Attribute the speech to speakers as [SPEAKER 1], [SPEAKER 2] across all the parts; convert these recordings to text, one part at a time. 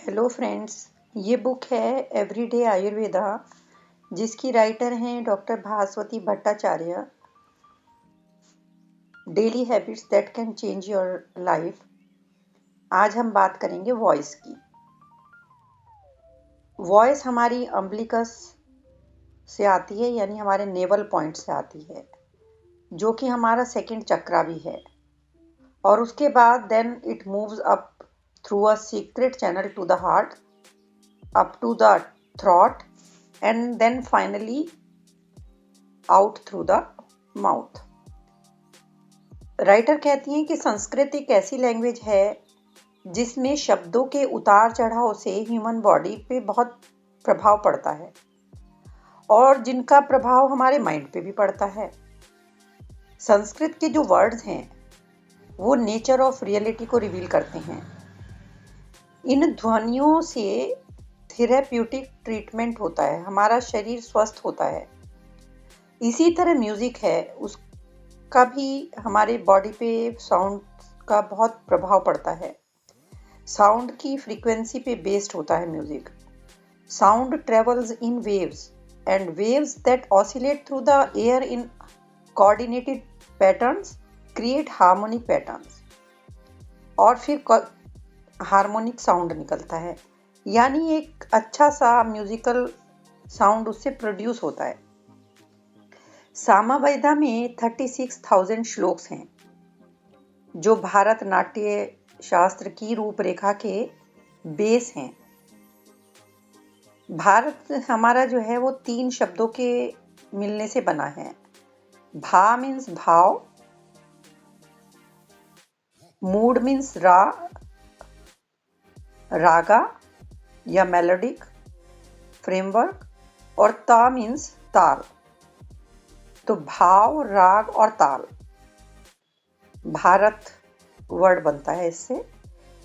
[SPEAKER 1] Hello friends, ये book है everyday Ayurveda जिसकी राइटर हैं doctor Bhaswati Bhattacharya. Daily habits that can change your life. आज हम बात करेंगे वॉइस की। वॉइस हमारी अम्बिलिकस से आती है, यानी हमारे नेवल पॉइंट से आती है, जो कि हमारा सेकंड चक्रा भी है। और उसके बाद then it moves up through a secret channel to the heart, up to the throat, and then finally out through the mouth। Writer कहती हैं कि संस्कृत एक ऐसी लैंग्वेज है जिसमें शब्दों के उतार चढ़ाव से ह्यूमन बॉडी पे बहुत प्रभाव पड़ता है और जिनका प्रभाव हमारे माइंड पे भी पड़ता है। संस्कृत के जो वर्ड्स हैं वो नेचर ऑफ रियलिटी को रिवील करते हैं। इन ध्वनियों से थेरेप्यूटिक ट्रीटमेंट होता है, हमारा शरीर स्वस्थ होता है। इसी तरह म्यूजिक है, उसका भी हमारे बॉडी पे साउंड का बहुत प्रभाव पड़ता है। साउंड की फ्रीक्वेंसी पे बेस्ड होता है music. Sound travels in waves and waves that oscillate through the air in coordinated patterns create harmonic patterns, और फिर हार्मोनिक साउंड निकलता है, यानी एक अच्छा सा म्यूजिकल साउंड उससे प्रोड्यूस होता है। सामवेदा में 36,000 श्लोक्स हैं जो भारत नाट्य शास्त्र की रूपरेखा के बेस हैं। भारत हमारा जो है वो 3 शब्दों के मिलने से बना है। भा मीन्स भाव, मूड मीन्स रागा या मेलोडिक फ्रेमवर्क, और ता मीन्स ताल। तो भाव, राग और ताल, भारत वर्ड बनता है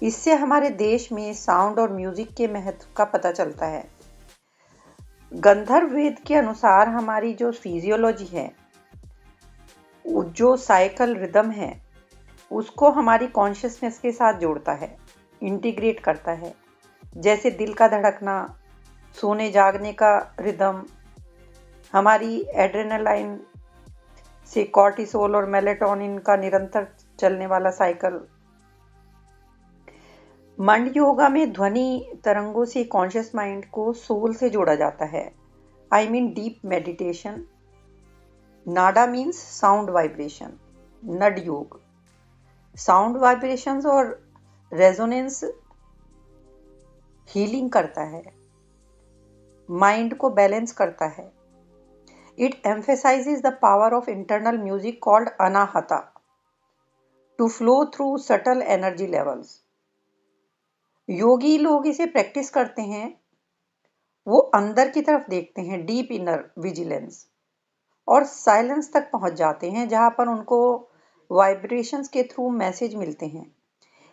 [SPEAKER 1] इससे हमारे देश में साउंड और म्यूजिक के महत्व का पता चलता है। गंधर्व वेद के अनुसार हमारी जो फिजियोलॉजी है, जो साइकिल रिदम है, उसको हमारी कॉन्शियसनेस के साथ जोड़ता है, इंटीग्रेट करता है। जैसे दिल का धड़कना, सोने जागने का रिदम, हमारी एड्रेनालाइन से कॉर्टिसोल और मेलेटोनिन का निरंतर चलने वाला साइकिल। मंड योगा में ध्वनि तरंगों से कॉन्शियस माइंड को सोल से जोड़ा जाता है, I mean deep meditation. Nada means sound vibration, nada yoga. Sound vibrations और रेजोनेंस हीलिंग करता है, माइंड को बैलेंस करता है। It emphasizes the power of internal music called anahata to flow through subtle energy levels। योगी लोग इसे प्रैक्टिस करते हैं, वो अंदर की तरफ देखते हैं, डीप इनर विजिलेंस, और साइलेंस तक पहुंच जाते हैं जहां पर उनको वाइब्रेशंस के थ्रू मैसेज मिलते हैं।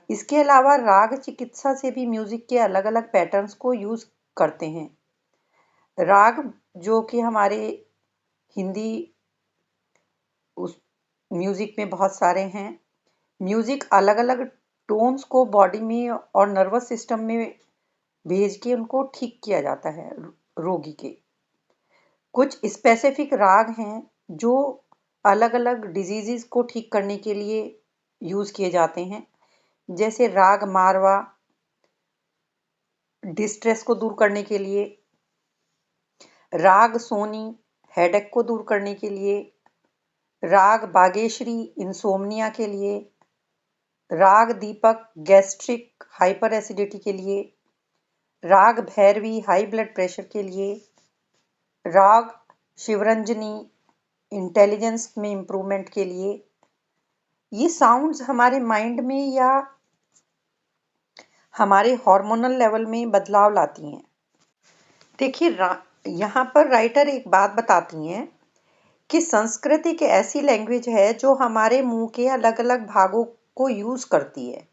[SPEAKER 1] इसके अलावा राग चिकित्सा से भी म्यूजिक के अलग अलग पैटर्न्स को यूज करते हैं। राग जो कि हमारे हिंदी उस म्यूजिक में बहुत सारे हैं। म्यूजिक अलग अलग टोन्स को बॉडी में और नर्वस सिस्टम में भेज के उनको ठीक किया जाता है रोगी के। कुछ स्पेसिफिक राग हैं जो अलग अलग डिजीजेस को ठीक करने के लिए यूज किए जाते हैं, जैसे राग मारवा डिस्ट्रेस को दूर करने के लिए, राग सोनी हेडेक को दूर करने के लिए, राग बागेश्वरी इंसोम्निया के लिए, राग दीपक गैस्ट्रिक हाइपर एसिडिटी के लिए, राग भैरवी हाई ब्लड प्रेशर के लिए, राग शिवरंजनी इंटेलिजेंस में इम्प्रूवमेंट के लिए। ये साउंड्स हमारे माइंड में या हमारे हार्मोनल लेवल में बदलाव लाती हैं। देखिए, यहाँ पर राइटर एक बात बताती हैं कि संस्कृत एक ऐसी लैंग्वेज है जो हमारे मुंह के अलग अलग भागों को यूज करती है।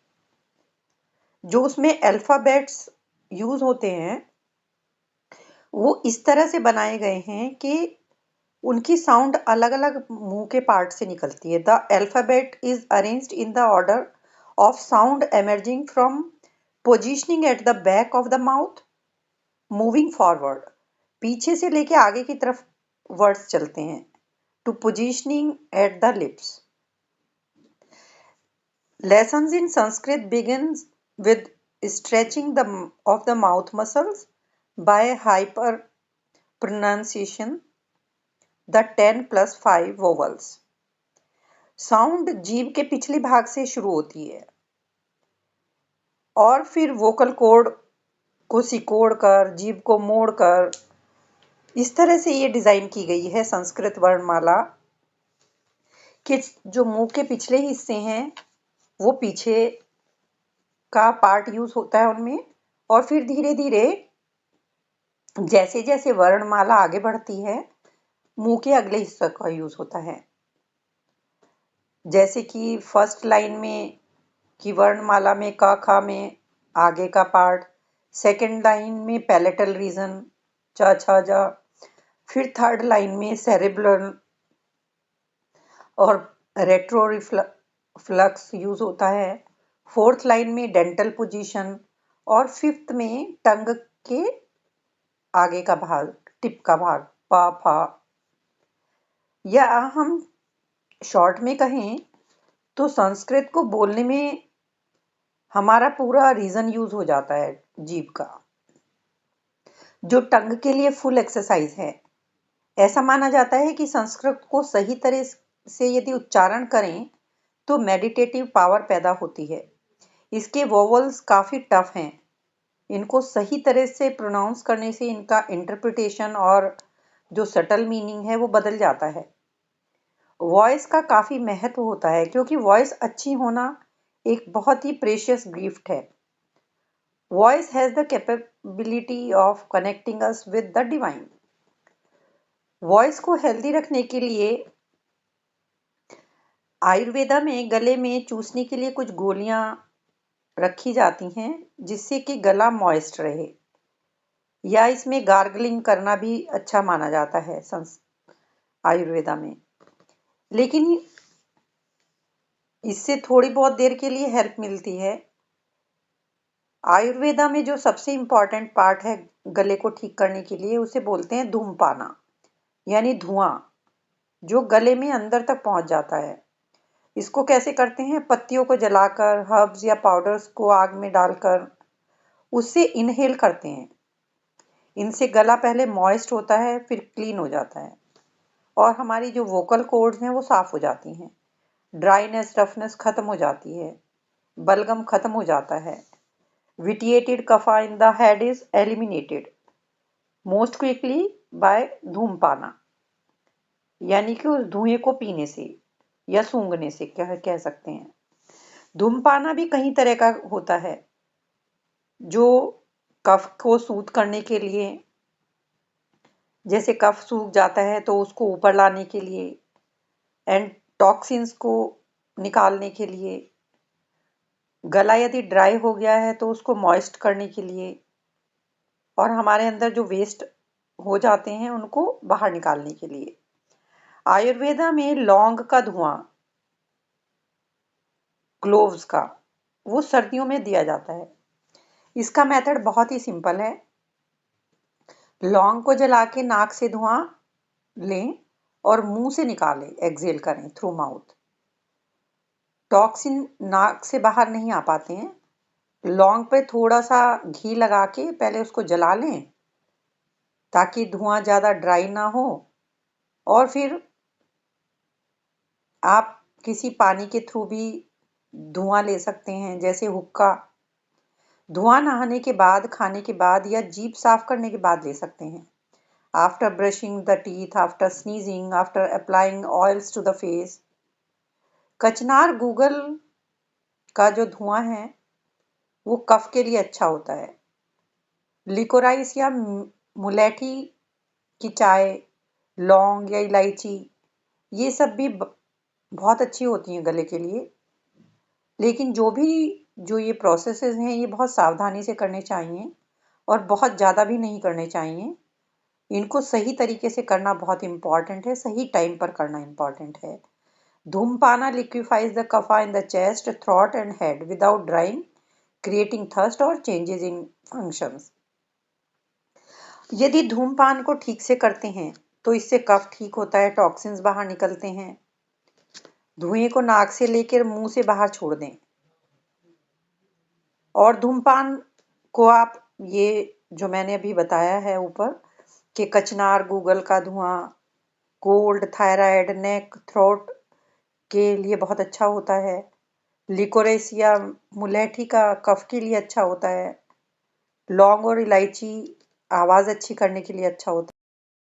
[SPEAKER 1] जो उसमें अल्फाबेट्स यूज होते हैं वो इस तरह से बनाए गए हैं कि उनकी साउंड अलग अलग मुंह के पार्ट से निकलती है। The alphabet is arranged in the order of sound emerging from positioning at the back of the mouth, moving forward, पीछे से लेके आगे की तरफ वर्ड्स चलते हैं। To positioning at the lips. Lessons in Sanskrit begins with stretching of the mouth muscles by hyper pronunciation, the 10 plus 5 vowels. Sound जीभ के पिछले भाग से शुरू होती है और फिर वोकल कॉर्ड को सिकोड़ कर, जीभ को मोड़ कर, इस तरह से ये डिजाइन की गई है संस्कृत वर्णमाला कि जो मुंह के पिछले हिस्से हैं वो पीछे का पार्ट यूज होता है उनमें, और फिर धीरे धीरे जैसे जैसे वर्णमाला आगे बढ़ती है मुंह के अगले हिस्से का यूज होता है। जैसे कि फर्स्ट लाइन में कि वर्णमाला में क ख में आगे का पार्ट, सेकंड लाइन में पैलेटल रीजन च छ ज, फिर थर्ड लाइन में सेरेब्रल और रेट्रो रिफ्लक्स यूज होता है, फोर्थ लाइन में डेंटल पोजीशन, और फिफ्थ में टंग के आगे का भाग, टिप का भाग, प फ। या हम शॉर्ट में कहें तो संस्कृत को बोलने में हमारा पूरा रीजन यूज हो जाता है जीभ का, जो टंग के लिए फुल एक्सरसाइज है। ऐसा माना जाता है कि संस्कृत को सही तरह से यदि उच्चारण करें तो मेडिटेटिव पावर पैदा होती है। इसके वोवल्स काफ़ी टफ हैं, इनको सही तरह से प्रोनाउंस करने से इनका इंटरप्रिटेशन और जो सटल मीनिंग है वो बदल जाता है। वॉइस का काफ़ी महत्व होता है क्योंकि वॉइस अच्छी होना एक बहुत ही प्रेशियस गिफ्ट है। Voice has the capability of connecting us with the divine. Voice को हेल्दी रखने के लिए आयुर्वेदा में गले में चूसने के लिए कुछ गोलियां रखी जाती हैं जिससे कि गला मॉइस्ट रहे, या इसमें गार्गलिंग करना भी अच्छा माना जाता है आयुर्वेदा में। लेकिन इससे थोड़ी बहुत देर के लिए हेल्प मिलती है। आयुर्वेदा में जो सबसे इम्पॉर्टेंट पार्ट है गले को ठीक करने के लिए उसे बोलते हैं धूमपाना, यानी धुआं जो गले में अंदर तक पहुंच जाता है। इसको कैसे करते हैं? पत्तियों को जलाकर, हर्ब्स या पाउडर्स को आग में डालकर उससे इनहेल करते हैं। इनसे गला पहले मॉइस्ट होता है, फिर क्लीन हो जाता है और हमारी जो वोकल कॉर्ड्स हैं वो साफ हो जाती हैं। ड्राइनेस, रफनेस खत्म हो जाती है, बलगम खत्म हो जाता है। Vitiated kapha in the head is eliminated most quickly by dhumapana, यानी कि उस धुएं को पीने से या सूंघने से कह सकते हैं। धूमपाना भी कई तरह का होता है, जो कफ को सूद करने के लिए, जैसे कफ सूख जाता है तो उसको ऊपर लाने के लिए, एंड टॉक्सिन्स को निकालने के लिए। गला यदि ड्राई हो गया है तो उसको मॉइस्ट करने के लिए, और हमारे अंदर जो वेस्ट हो जाते हैं उनको बाहर निकालने के लिए। आयुर्वेदा में लौंग का धुआं, क्लोव्स का, वो सर्दियों में दिया जाता है। इसका मेथड बहुत ही सिंपल है। लौंग को जला के नाक से धुआं लें और मुंह से निकालें, एक्सहेल करें थ्रू माउथ। टॉक्सिन नाक से बाहर नहीं आ पाते हैं। लौंग पे थोड़ा सा घी लगा के पहले उसको जला लें ताकि धुआं ज़्यादा ड्राई ना हो, और फिर आप किसी पानी के थ्रू भी धुआं ले सकते हैं, जैसे हुक्का। धुआं नहाने के बाद, खाने के बाद या जीभ साफ करने के बाद ले सकते हैं। After brushing the teeth, after sneezing, after applying oils to the face. कचनार गूगल का जो धुआं है वो कफ के लिए अच्छा होता है। लिकोराइस या मुलेठी की चाय, लौंग या इलायची, ये सब भी बहुत अच्छी होती हैं गले के लिए। लेकिन जो ये प्रोसेसेस हैं ये बहुत सावधानी से करने चाहिए और बहुत ज़्यादा भी नहीं करने चाहिए। इनको सही तरीके से करना बहुत इम्पॉर्टेंट है, सही टाइम पर करना इम्पॉर्टेंट है। Dhumapana liquefies the kapha in the chest, throat and head without drying creating thirst or changes in functions. यदि धूमपान को ठीक से करते हैं तो इससे कफ ठीक होता है, टॉक्सिन्स बाहर निकलते हैं। धुएं को नाक से लेकर मुंह से बाहर छोड़ दें। और धूमपान को आप ये जो मैंने अभी बताया है ऊपर कि कचनार, गूगल का धुआं कोल्ड, थायराइड, नेक, थ्रोट के लिए बहुत अच्छा होता है। लिकोरेस या मुलैठी का कफ के लिए अच्छा होता है। लौंग और इलायची आवाज़ अच्छी करने के लिए अच्छा होता है।